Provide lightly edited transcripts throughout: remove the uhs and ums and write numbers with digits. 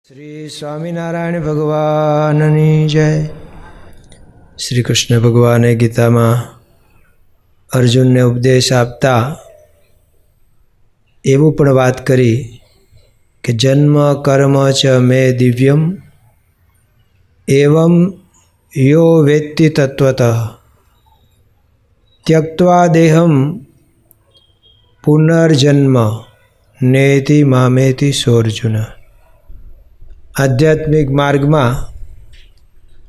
શ્રી સ્વામિનારાયણ ભગવાનની જય. શ્રી કૃષ્ણ ભગવાને ગીતામાં અર્જુનને ઉપદેશ આપતા એવું પણ વાત કરી કે જન્મ કર્મ ચ મે દિવ્યમ એવમ યો વેત્તિ તત્વતઃ ત્યક્ત્વા દેહમ પુનર્જન્મ નેતિ મામેતિ સોર્જુન. આધ્યાત્મિક માર્ગમાં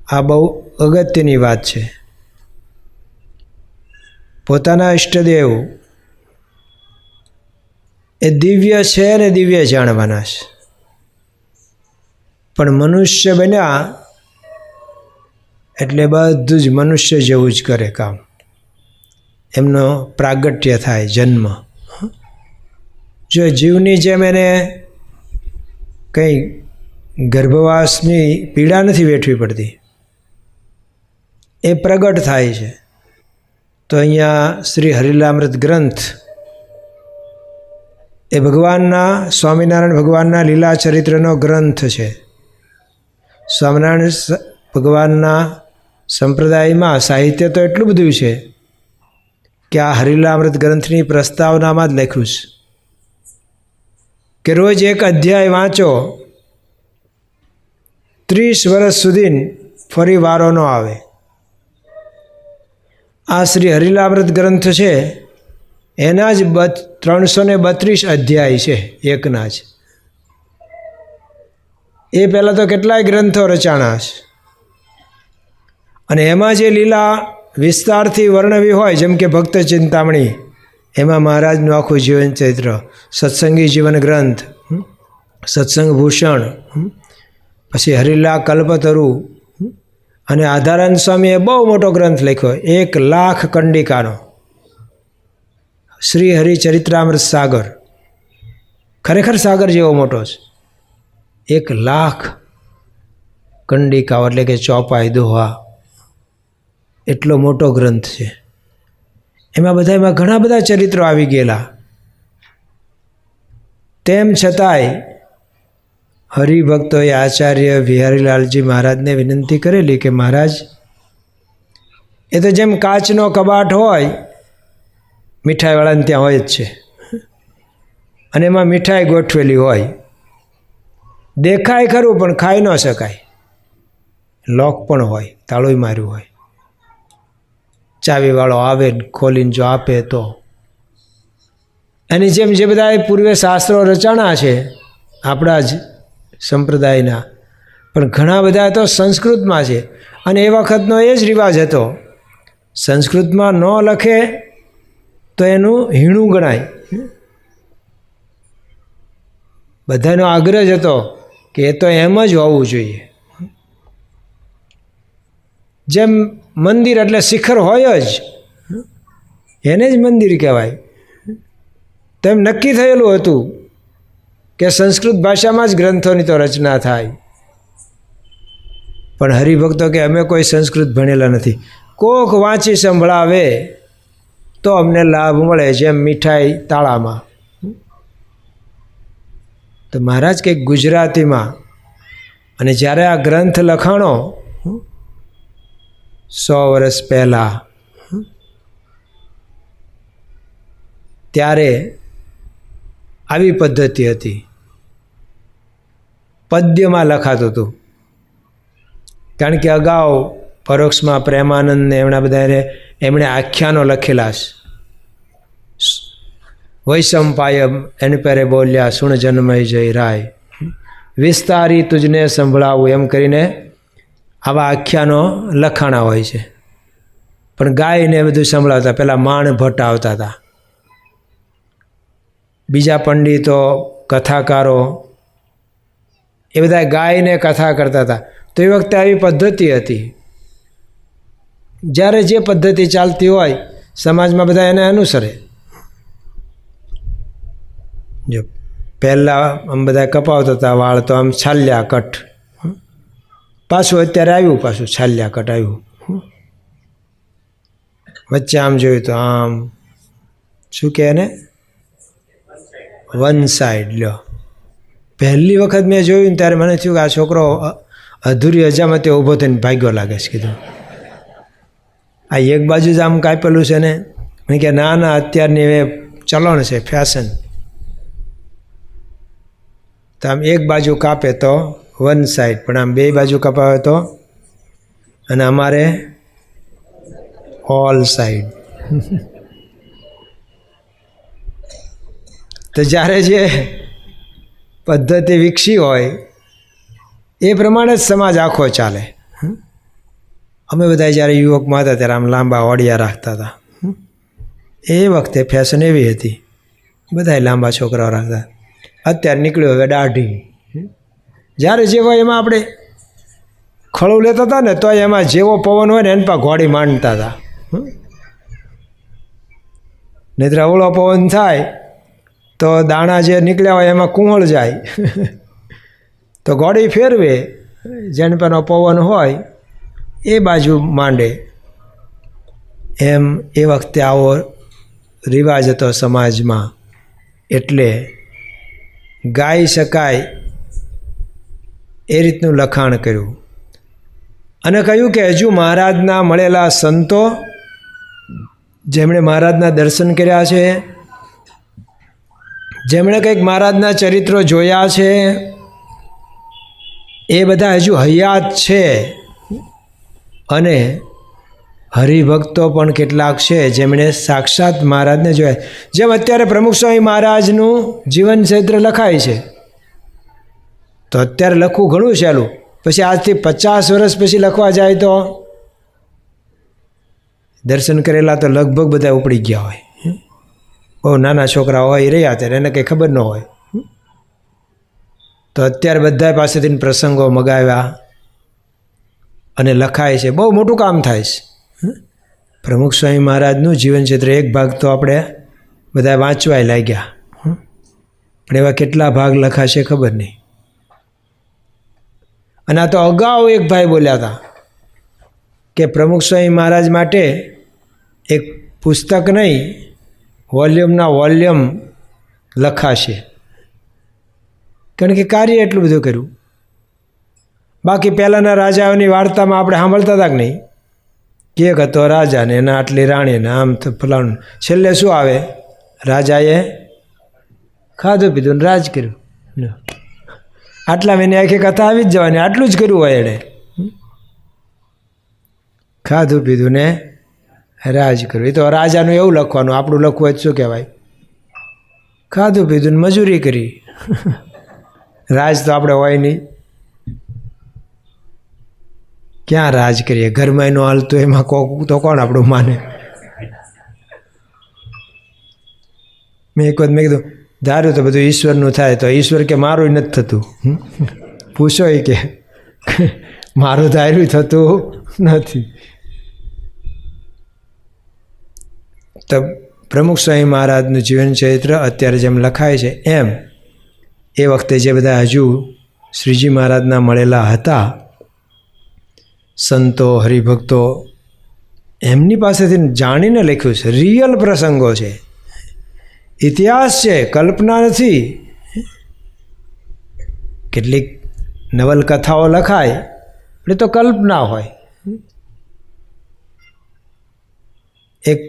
આ બહુ અગત્યની વાત છે. પોતાના ઈષ્ટદેવ એ દિવ્ય છે અને દિવ્ય જાણવાના છે, પણ મનુષ્ય બન્યા એટલે બધું જ મનુષ્ય જેવું જ કરે કામ. એમનો પ્રાગટ્ય થાય જન્મ. જો જીવની જેમ એને કંઈ ગર્ભવાસની પીડા નથી વેઠવી પડતી, એ પ્રગટ થાય છે. તો અહીંયા શ્રી હરિલામૃત ગ્રંથ એ ભગવાનના સ્વામિનારાયણ ભગવાનના લીલા ચરિત્રનો ગ્રંથ છે. સ્વામિનારાયણ ભગવાનના સંપ્રદાયમાં સાહિત્ય તો એટલું બધું છે કે આ હરિલામૃત ગ્રંથની પ્રસ્તાવનામાં જ લખ્યું છે કે રોજ એક અધ્યાય વાંચો, 30 વર્ષ સુધી ફરી વારો ન આવે. આ શ્રી હરિલામૃત ગ્રંથ છે એના જ 332 અધ્યાય છે એકના જ. એ પહેલાં તો કેટલાય ગ્રંથો રચાણા છે, અને એમાં જે લીલા વિસ્તારથી વર્ણવી હોય, જેમ કે ભક્ત ચિંતામણી, એમાં મહારાજનું આખું જીવન ચરિત્ર, સત્સંગી જીવન ગ્રંથ, સત્સંગ ભૂષણ, પછી હરિલા કલ્પતરુ, અને આધારાનંદ સ્વામીએ બહુ મોટો ગ્રંથ લખ્યો 1,00,000 કંડિકાનો, શ્રી હરિચરિત્રામૃત સાગર. ખરેખર સાગર જેવો મોટો છે. 1,00,000 કંડિકાઓ એટલે કે ચોપાઈ દોહા, એટલો મોટો ગ્રંથ છે. એમાં ઘણા બધા ચરિત્રો આવી ગયેલા. તેમ છતાંય હરિભક્તોએ આચાર્ય વિહારીલાલજી મહારાજને વિનંતી કરેલી કે મહારાજ, એ તો જેમ કાચનો કબાટ હોય, મીઠાઈવાળાને ત્યાં હોય જ છે, અને એમાં મીઠાઈ ગોઠવેલી હોય, દેખાય ખરું પણ ખાઈ ન શકાય. લોક પણ હોય, તાળું માર્યું હોય, ચાવીવાળો આવે ખોલીને જો આપે તો. એની જેમ જે બધા પૂર્વે શાસ્ત્રો રચાણા છે આપણા જ સંપ્રદાયના, પણ ઘણા બધા તો સંસ્કૃતમાં છે, અને એ વખતનો એ જ રિવાજ હતો. સંસ્કૃતમાં ન લખે તો એનું હીણું ગણાય. બધાનો આગ્રહ જ હતો કે એ તો એમ જ હોવું જોઈએ. જેમ મંદિર એટલે શિખર હોય જ, એને જ મંદિર કહેવાય. તેમ નક્કી થયેલું હતું કે સંસ્કૃત ભાષામાં જ ગ્રંથોની તો રચના થાય. પણ હરિભક્તો કે અમે કોઈ સંસ્કૃત ભણેલા નથી, કોક વાંચી સંભળાવે તો અમને લાભ મળે, જેમ મીઠાઈ તાળામાં. તો મહારાજ કંઈક ગુજરાતીમાં, અને જ્યારે આ ગ્રંથ લખાણો 100 વર્ષ પહેલાં, ત્યારે આવી પદ્ધતિ હતી. પદ્યમાં લખાતું હતું, કારણ કે અગાઉ પરોક્ષમાં પ્રેમાનંદને એમના બધાને એમણે આખ્યાનો લખેલા છે. વૈશંપાયમ એની પેરે બોલ્યા સુણ જન્મય જય રાય, વિસ્તારી તુજને સંભળાવું, એમ કરીને આવા આખ્યાનો લખાણા હોય છે. પણ ગાયને બધું સંભળાવતા. પહેલાં માણ ભટ્ટ આવતા હતા, બીજા પંડિતો, કથાકારો, એ બધા ગાયને કથા કરતા હતા. તો એ વખતે આવી પદ્ધતિ હતી. જ્યારે જે પદ્ધતિ ચાલતી હોય સમાજમાં બધા એને અનુસરે. જો પહેલાં આમ બધા કપાવતા હતા વાળ, તો આમ છાલ્યા કટ. પાછું અત્યારે આવ્યું, પાછું છાલ્યા કટ આવ્યું. વચ્ચે આમ જોયું તો આમ શું કહે એને, વન સાઈડ. લ્યો, પહેલી વખત મેં જોયું ને ત્યારે મને થયું કે આ છોકરો અધૂરી હજામતે ઊભો થઈને ભાગ્યો લાગે છે. કીધું આ એક બાજુ જ આમ કાપેલું છે ને. મેં કે ના ના, અત્યારની એ ચલણ છે, ફેશન. તો આમ એક બાજુ કાપે તો વન સાઈડ, પણ આમ બે બાજુ કપાવે તો, અને અમારે ઓલ સાઈડ. તો જ્યારે જે પદ્ધતિ વિકસી હોય એ પ્રમાણે જ સમાજ આખો ચાલે. અમે બધા જ્યારે યુવકમાં હતા ત્યારે આમ લાંબા ઓડિયા રાખતા હતા. એ વખતે ફેશન એવી હતી, બધાય લાંબા છોકરાઓ રાખતા. અત્યારે નીકળ્યું હવે દાઢી. જ્યારે જે હોય એમાં આપણે ખળું લેતા હતા ને, તો એમાં જેવો પવન હોય ને એની પાસે ઘોડી માંડતા હતા. નહીંતર અવળો પવન થાય તો દાણા જે નીકળ્યા હોય એમાં કુંવળ જાય. તો ઘોડી ફેરવે, જેની પરનો પવન હોય એ બાજુ માંડે. એમ એ વખતે આવો રિવાજ હતો સમાજમાં. એટલે ગાઈ શકાય એ રીતનું લખાણ કર્યું. અને કહ્યું કે હજુ મહારાજના મળેલા સંતો, જેમણે મહારાજના દર્શન કર્યા છે, જેમણે કંઈક મહારાજના ચરિત્રો જોયા છે, એ બધા હજુ હયાત છે. અને હરિભક્તો પણ કેટલાક છે જેમણે સાક્ષાત મહારાજને જોયા. જેમ અત્યારે પ્રમુખ સ્વામી મહારાજનું જીવન ચરિત્ર લખાય છે, તો અત્યારે લખવું ઘણું સહેલું. પછી આજથી 50 વર્ષ પછી લખવા જાય તો દર્શન કરેલા તો લગભગ બધા ઉપડી ગયા હોય. બહુ નાના છોકરા હોય રહ્યા ત્યારે એને કંઈ ખબર ન હોય. તો અત્યારે બધા પાસેથી પ્રસંગો મગાવ્યા અને લખાય છે. બહુ મોટું કામ થાય છે. પ્રમુખ સ્વામી મહારાજનું જીવન ચરિત્ર એક ભાગ તો આપણે બધા વાંચવાય લાગ્યા, પણ એવા કેટલા ભાગ લખાશે ખબર નહીં. અને આ તો અગાઉ એક ભાઈ બોલ્યા હતા કે પ્રમુખ સ્વામી મહારાજ માટે એક પુસ્તક નહીં, વોલ્યુમના વોલ્યુમ લખાશે. કારણ કે કાર્ય એટલું બધું કર્યું. બાકી પહેલાંના રાજાઓની વાર્તામાં આપણે સાંભળતા હતા કે નહીં, કે એક હતો રાજા ને એના આટલી રાણી ને આમ ફલાણું. છેલ્લે શું આવે? રાજાએ ખાધું પીધું ને રાજ કર્યું. આટલા મહિને આખી કથા આવી જ જવાની. આટલું જ કર્યું હોય એણે, ખાધું પીધું ને રાજ કર્યું. એ તો રાજાનું એવું લખવાનું. આપણું લખવું હોય શું કહેવાય? ખાધું પીધું ને મજૂરી કરી. રાજ તો આપણે હોય નહીં. ક્યાં રાજ કરીએ? ઘરમાં એનું હાલતું એમાં તો કોણ આપણું માને? મેં એક વખત કીધું ધાર્યું તો બધું ઈશ્વરનું થાય, તો ઈશ્વર કે મારું નથી થતું. પૂછો એ કે મારું ધાર્યું થતું નથી. તો પ્રમુખ સ્વામી મહારાજનું જીવન ચરિત્ર અત્યારે જેમ લખાય છે એમ એ વખતે જે બધા હજુ શ્રીજી મહારાજના મળેલા હતા સંતો, હરિભક્તો, એમની પાસેથી જાણીને લખ્યું છે. રિયલ પ્રસંગો છે, ઇતિહાસ છે, કલ્પના નથી. કેટલીક નવલકથાઓ લખાય એટલે તો કલ્પના હોય. એક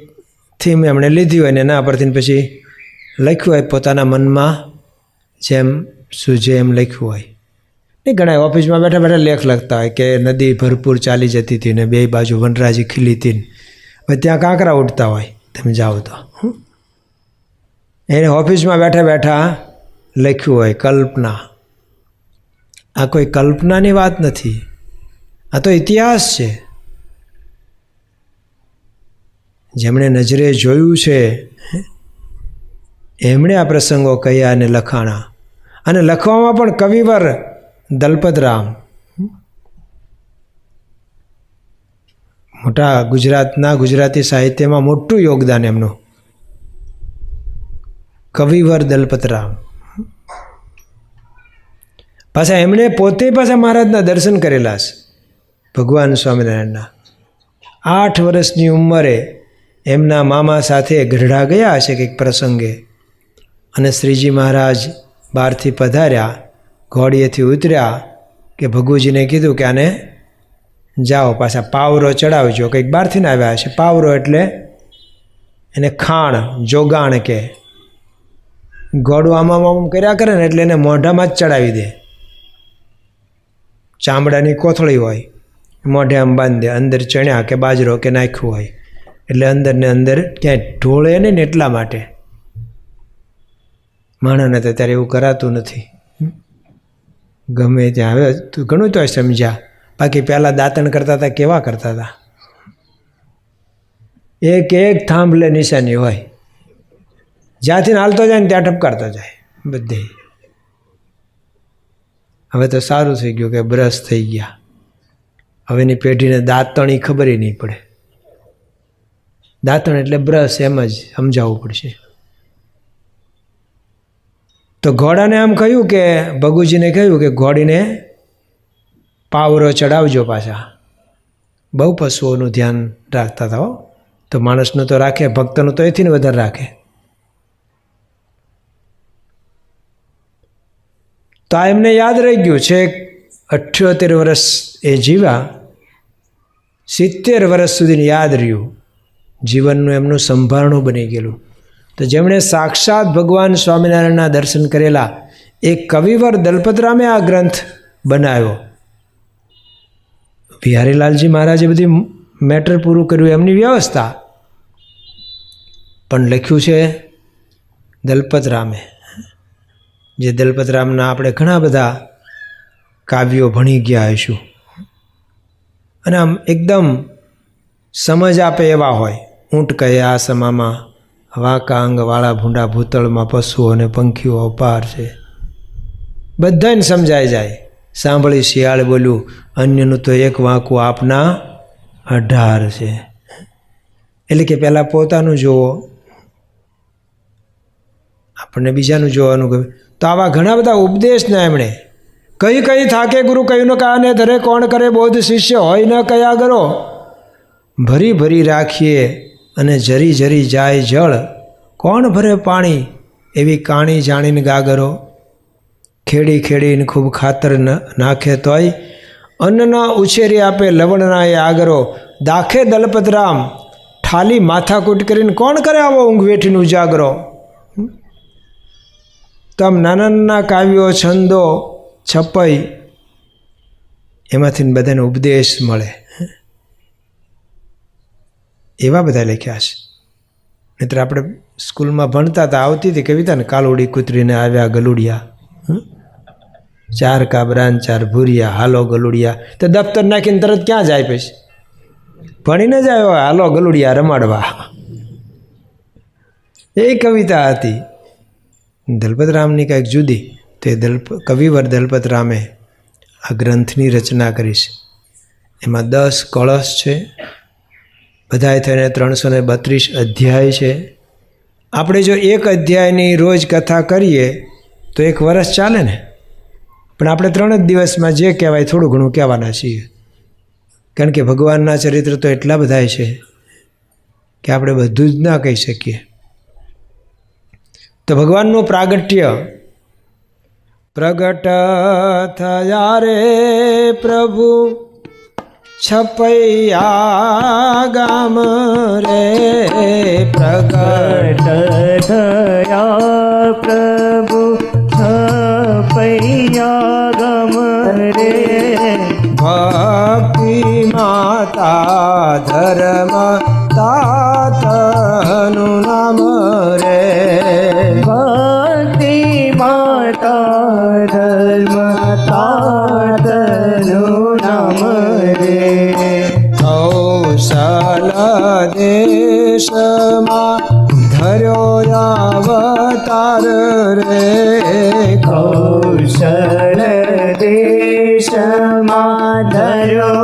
થીમ એમણે લીધી હોય ને એના પરથી પછી લખ્યું હોય, પોતાના મનમાં જેમ સૂઝે એમ લખ્યું હોય. નહીં ઘણા ઓફિસમાં બેઠા બેઠા લેખ લખતા હોય કે નદી ભરપૂર ચાલી જતી હતી ને બે બાજુ વનરાજી ખીલી હતી ને હવે ત્યાં કાંકરા ઉડતા હોય. તમે જાઓ તો એને ઓફિસમાં બેઠા બેઠા લખ્યું હોય કલ્પના. આ કોઈ કલ્પનાની વાત નથી, આ તો ઇતિહાસ છે. જેમણે નજરે જોયું છે એમણે આ પ્રસંગો કહ્યા અને લખાણા. અને લખવામાં પણ કવિવર દલપતરામ મોટા ગુજરાતના ગુજરાતી સાહિત્યમાં મોટું યોગદાન એમનું. કવિવર દલપતરામ પાછા એમણે પોતે પાછા મહારાજના દર્શન કરેલા છે. ભગવાન સ્વામિનારાયણના 8 વર્ષની ઉંમરે એમના મામા સાથે ગઢડા ગયા હશે કંઈક પ્રસંગે, અને શ્રીજી મહારાજ બહારથી પધાર્યા ઘોડીએથી ઉતર્યા કે ભગુજીને કીધું કે આને જાઓ પાછા પાવરો ચડાવજો. કંઈક બહારથી ને આવ્યા હશે. પાવરો એટલે એને ખાણ જોગાણ કે. ઘોડું આમ કર્યા કરે ને એટલે એને મોઢામાં જ ચડાવી દે. ચામડાની કોથળી હોય, મોઢે આમ બાંધી દે. અંદર ચણ્યા કે બાજરો કે નાખ્યું હોય એટલે અંદર ને અંદર ક્યાંય ઢોળે નહીં ને એટલા માટે. માણસને તો ત્યારે એવું કરાતું નથી. ગમે ત્યાં હવે ઘણું તો સમજ્યા. બાકી પહેલાં દાંતણ કરતા હતા કેવા કરતા હતા. એક એક થાંભલે નિશાની હોય. જ્યાંથી હાલતો જાય ને ત્યાં ઠપકારતા જાય બધે. હવે તો સારું થઈ ગયું કે બ્રશ થઈ ગયા. હવેની પેઢીને દાંતણી ખબર નહીં પડે. દાંતણ એટલે બ્રશ એમ જ સમજાવવું પડશે. તો ઘોડાને આમ કહ્યું કે ભગુજીને કહ્યું કે ઘોડીને પાવરો ચડાવજો પાછા. બહુ પશુઓનું ધ્યાન રાખતા હતા હો. તો માણસનું તો રાખે, ભક્તનું તો એથી વધારે રાખે. તો આ એમને યાદ રહી ગયું છે. 78 વર્ષ એ જીવ્યા. 70 વર્ષ સુધી યાદ રહ્યું. જીવનનું એમનું સંભારણું બની ગયેલું. તો જેમણે સાક્ષાત ભગવાન સ્વામિનારાયણના દર્શન કરેલા એ કવિવર દલપતરામે આ ગ્રંથ બનાવ્યો. બિહારીલાલજી મહારાજે બધી મેટર પૂરું કર્યું એમની વ્યવસ્થા, પણ લખ્યું છે દલપતરામે. જે દલપતરામના આપણે ઘણા બધા કાવ્યો ભણી ગયા હશું અને આમ એકદમ સમજ આપે એવા હોય. ઊંટ કહે આ સમામાં, વાંકા અંગવાળા ભૂંડા ભૂતળમાં પશુઓ અને પંખીઓ અપાર છે. બધાને સમજાઈ જાય. સાંભળી શિયાળ બોલ્યું, અન્યનું તો એક વાંકું આપના 18 છે. એટલે કે પહેલાં પોતાનું જુઓ, આપણને બીજાનું જોવાનું ગમે. તો આવા ઘણા બધા ઉપદેશના એમણે કઈ કઈ થાકે ગુરુ કયું ન કાને ધરે, કોણ કરે બોધ શિષ્ય હોય ન કયા ગરો. ભરી ભરી રાખીએ અને જરી જરી જાય જળ, કોણ ભરે પાણી એવી કાણી જાણીને ગાગરો. ખેડી ખેડીને ખૂબ ખાતર નાખે તોય અન્નના ઉછેરી આપે લવણના એ આગરો. દાખે દલપતરામ ઠાલી માથાકૂટ કરીને કોણ કરે આવો ઊંઘ વેઠીને ઉજાગરો. તો આમ નાના નાના કાવ્યો છંદો છપાઈ એમાંથી બધાને ઉપદેશ મળે એવા બધા લખ્યા છે. નહીતર આપણે સ્કૂલમાં ભણતા હતા, આવતી હતી કવિતા ને, કાલુડી કૂતરીને આવ્યા ગલુડિયા, 4 કાબરાન 4 ભૂરિયા, હાલો ગલુડિયા. તો દફતર નાખીને તરત ક્યાં જાય? પછી ભણીને જ આવ્યો, હાલો ગલુડિયા રમાડવા. એ કવિતા હતી દલપતરામની કંઈક જુદી. તે કવિવર દલપતરામે આ ગ્રંથની રચના કરી છે. એમાં 10 કળશ છે, બધાએ થઈને 332 અધ્યાય છે. આપણે જો એક અધ્યાયની રોજ કથા કરીએ તો 1 વર્ષ ચાલે ને. પણ આપણે 3 જ દિવસમાં જે કહેવાય થોડું ઘણું કહેવાના છીએ. કારણ કે ભગવાનના ચરિત્ર તો એટલા બધા છે કે આપણે બધું જ ના કહી શકીએ. તો ભગવાનનું પ્રાગટ્ય. પ્રગટ થયા રે પ્રભુ છપૈયા ગામ રે. પ્રગટ થયા પ્રભુ છપૈયા ગામ રે. ભક્તિ માતા ધર્મ તાતનું નામ રે. ભક્તિ માતા ધર્મ તાતનું નામ રે. કૌશલ દેશમાં ધર્યો અવતાર રે. કૌશલ દેશમાં ધર્યો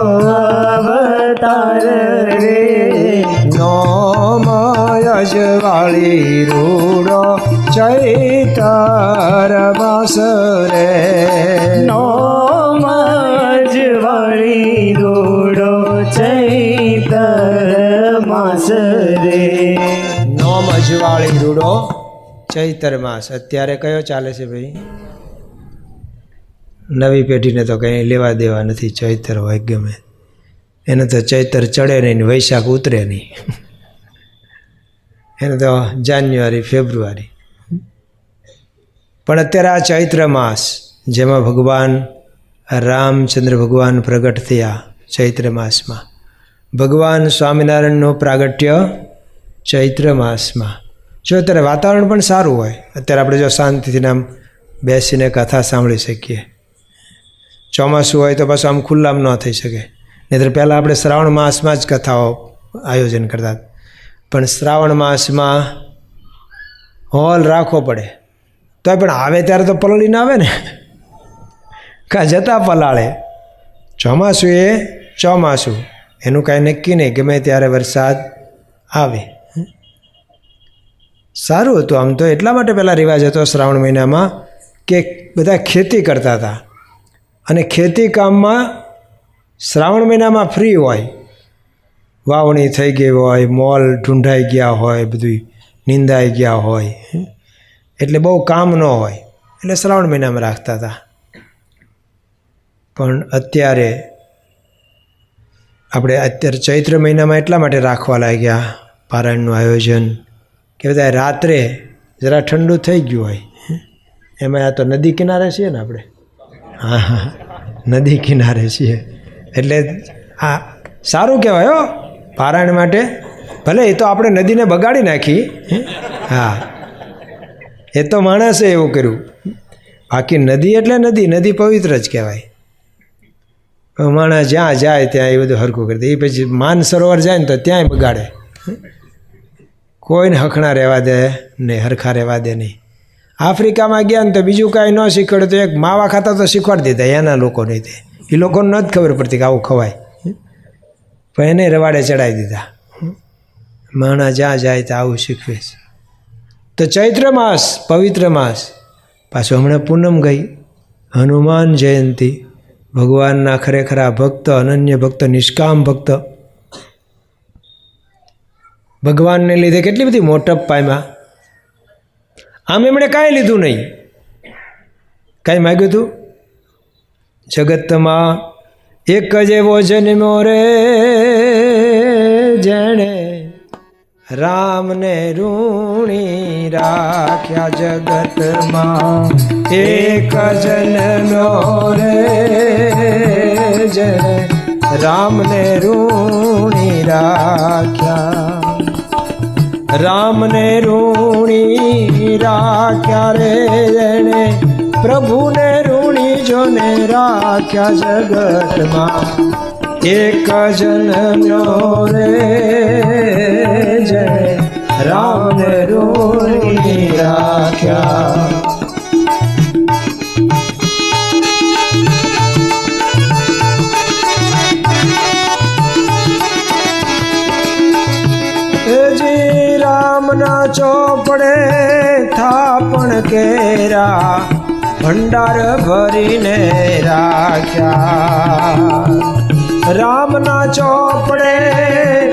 અવતાર રે. નોમયજવાળી રૂડો ચૈતર માસ રે. નોમયજવાળી રૂડો ચૈતર માસ રે. નોમજવાળી રૂડો ચૈતર માસ. અત્યારે કયો ચાલે છે ભાઈ? નવી પેઢીને તો કંઈ લેવા દેવા નથી. ચૈતર હોય ગમે એને તો ચૈતર ચડે નહીં ને વૈશાખ ઉતરે નહીં. એને તો જાન્યુઆરી ફેબ્રુઆરી. પણ અત્યારે આ ચૈત્ર માસ જેમાં ભગવાન રામચંદ્ર ભગવાન પ્રગટ થયા ચૈત્ર માસમાં, ભગવાન સ્વામિનારાયણનું પ્રાગટ્ય ચૈત્ર માસમાં. જો અત્યારે વાતાવરણ પણ સારું હોય, અત્યારે આપણે જો શાંતિથી આમ બેસીને કથા સાંભળી શકીએ. ચોમાસું હોય તો પાછું આમ ખુલ્લામાં ન થઈ શકે, નહીંતર પહેલાં આપણે શ્રાવણ માસમાં જ કથાઓ આયોજન કરતા, પણ શ્રાવણ માસમાં હોલ રાખવો પડે. તો પણ આવે ત્યારે તો પલળીને આવે ને, કાં જતાં પલાળે. ચોમાસું એ ચોમાસું, એનું કાંઈ નક્કી નહીં, ગમે ત્યારે વરસાદ આવે. સારું હતું આમ તો. એટલા માટે પહેલાં રિવાજ હતો શ્રાવણ મહિનામાં કે બધા ખેતી કરતા હતા, અને ખેતી કામમાં શ્રાવણ મહિનામાં ફ્રી હોય. વાવણી થઈ ગઈ હોય, મોલ ઢૂંઢાઈ ગયા હોય, બધું નીંદાઈ ગયા હોય, એટલે બહુ કામ ન હોય, એટલે શ્રાવણ મહિનામાં રાખતા હતા. પણ અત્યારે ચૈત્ર મહિનામાં એટલા માટે રાખવા લાગ્યા પારાયણનું આયોજન કે બધા રાત્રે જરા ઠંડુ થઈ ગયું હોય. એમાં આ તો નદી કિનારે છીએ ને આપણે, હા નદી કિનારે છીએ, એટલે આ સારું કહેવાય હો પારાયણ માટે. ભલે એ તો આપણે નદીને બગાડી નાખી, હા એ તો માણસે એવું કર્યું, બાકી નદી એટલે નદી, નદી પવિત્ર જ કહેવાય. માણસ જ્યાં જાય ત્યાં એ બધું હરખું કરી દે. એ પછી માન સરોવર જાય ને તો ત્યાંય બગાડે. કોઈને હખણા રહેવા દે નહીં, હરખા રહેવા દે નહીં. આફ્રિકામાં ગયા ને તો બીજું કાંઈ ન શીખવાડે તો એક માવા ખાતા તો શીખવાડી દીધા એના લોકોને. તે એ લોકોને નથી ખબર પડતી કે આવું ખવાય, પણ એને રવાડે ચડાવી દીધા. માણસ જ્યાં જાય તો આવું શીખવે છે. તો ચૈત્ર માસ પવિત્ર માસ. પાછું હમણાં પૂનમ ગઈ, હનુમાન જયંતી, ભગવાનના ખરેખરા ભક્ત, અનન્ય ભક્ત, નિષ્કામ ભક્ત, ભગવાનને લીધે કેટલી બધી મોટપ પામ્યા. આમ એમણે કાંઈ લીધું નહીં, કાંઈ માગ્યું હતું? જગતમાં એક જ એવો જન્મ્યો રે જેણે રામને ઋણી રાખ્યા. જગતમાં એક જન્મ્યો રે જેણે રામને ઋણી રાખ્યા. રામને ઋણી રાખ્યા રે જેણે પ્રભુને ઋણી જોને રાખ્યા. જગતમાં એક જન્મ્યો રે જેણે રામને ઋણી રાખ્યા. રામના ચોપડે થાપણ કેરા, ભંડાર ભરીને રાખ્યા. રામના ચોપડે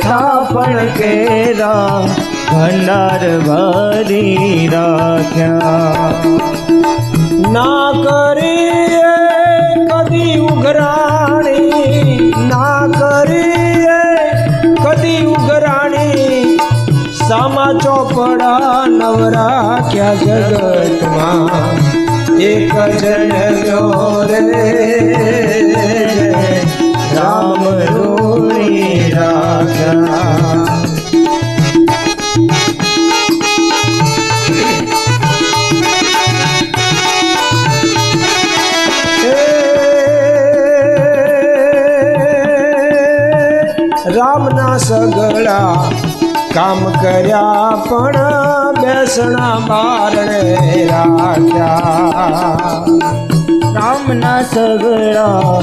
થાપણ કેરા, ભંડાર ભરી રાખ્યા. ના કરીએ કદી ઉઘરાણી, ના કરીએ કદી ઉઘરાણી, સામા ચોપડા નવરાખ્યા. જગતમાં એક જન્મ્યો રે રામ ઋણી રાખ્યા. રામના સગળા કામ કર્યા પણ બેસણા બારણે રાખ્યા. રામના સગળા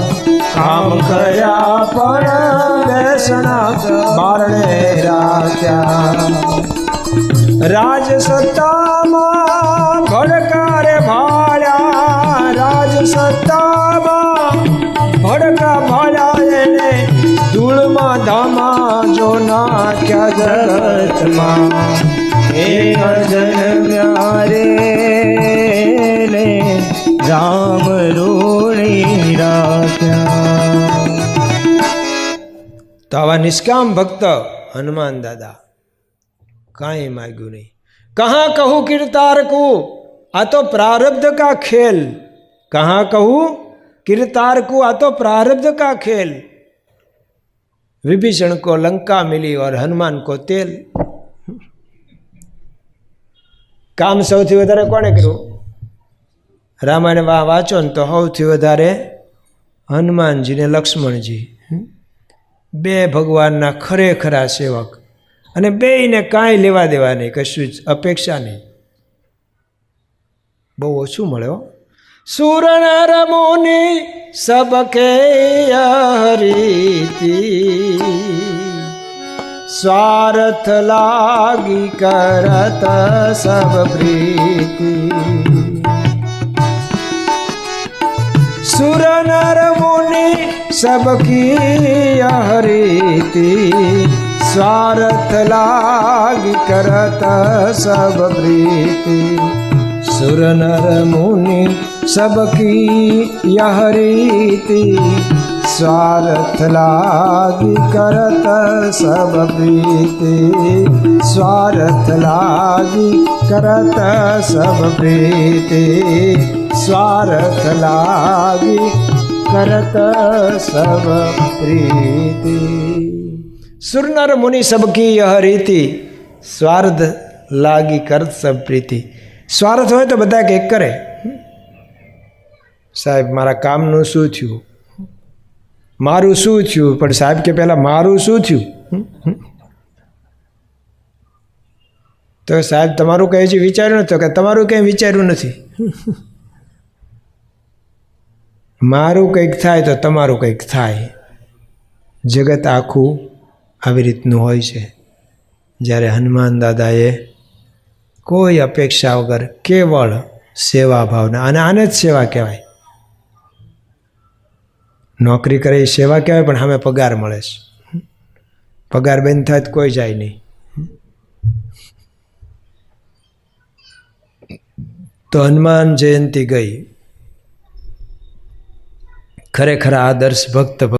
કામ કર્યા પણ બેસણા બારણે રાખ્યા. રાજ સત્તામાં ભડકારે ભાળ્યા, રાજ સત્તામાં ભડકા ભાળ્યા, એને ધૂળમાં ધામા જો નાખ્યા. જગતમાં એક જન્મ્યા રે રામ ઋણી તો આવા નિષ્કામ ભક્ત હનુમાન દાદા કાંઈ માગ્યું નહીં. કહા કહું કીર્તારકું, આ તો પ્રારબ્ધ કા ખેલ. કહા કહું કીર્तारकू, आ तो प्रारब्ध का खेल. विभीषण को लंका मिली और हनुमान को तेल. काम સૌથી વધારે કોણે કર્યું? રામાયણ વાંચો ને તો સૌથી વધારે હનુમાનજી ને લક્ષ્મણજી, બે ભગવાનના ખરેખરા સેવક. અને બેયને કાંઈ લેવા દેવા નહીં, કશું જ અપેક્ષા નહીં. બહુ ઓછું મળે. સુર નર મુનિ સબકે હરીતિ, સ્વાર્થ લાગી કરત સબ પ્રીતિ. સુર નર મુનિ સબકી હરીતિ, સ્વાર્થ લાગી કરત સબ પ્રીતિ. सुर नर मुनि सबकी यह रीति, स्वार्थ लागी करत सब प्रीति. स्वार्थ लागी करत सब प्रीति, स्वार्थ लागी करत सब प्रीति. सुर नर मुनि सबकी यह रीति, स्वार्थ लागी करत सब प्रीति. સ્વાર્થ હોય તો બધા કંઈક કરે. સાહેબ મારા કામનું શું થયું, મારું શું થયું, પણ સાહેબ કે પહેલાં મારું શું થયું? તો સાહેબ તમારું કંઈ હજી વિચાર્યું નથી? તો કે તમારું કંઈ વિચાર્યું નથી. મારું કંઈક થાય તો તમારું કંઈક થાય. જગત આખું આવી રીતનું હોય છે. જ્યારે હનુમાન દાદાએ કોઈ અપેક્ષા વગર કેવળ સેવા ભાવના, અને આને જ સેવા કહેવાય. નોકરી કરે એ સેવા કહેવાય, પણ સામે પગાર મળે છે. પગાર બંધ થાય તો કોઈ જાય નહીં. તો હનુમાન જયંતી ગઈ. ખરેખર આદર્શ ભક્ત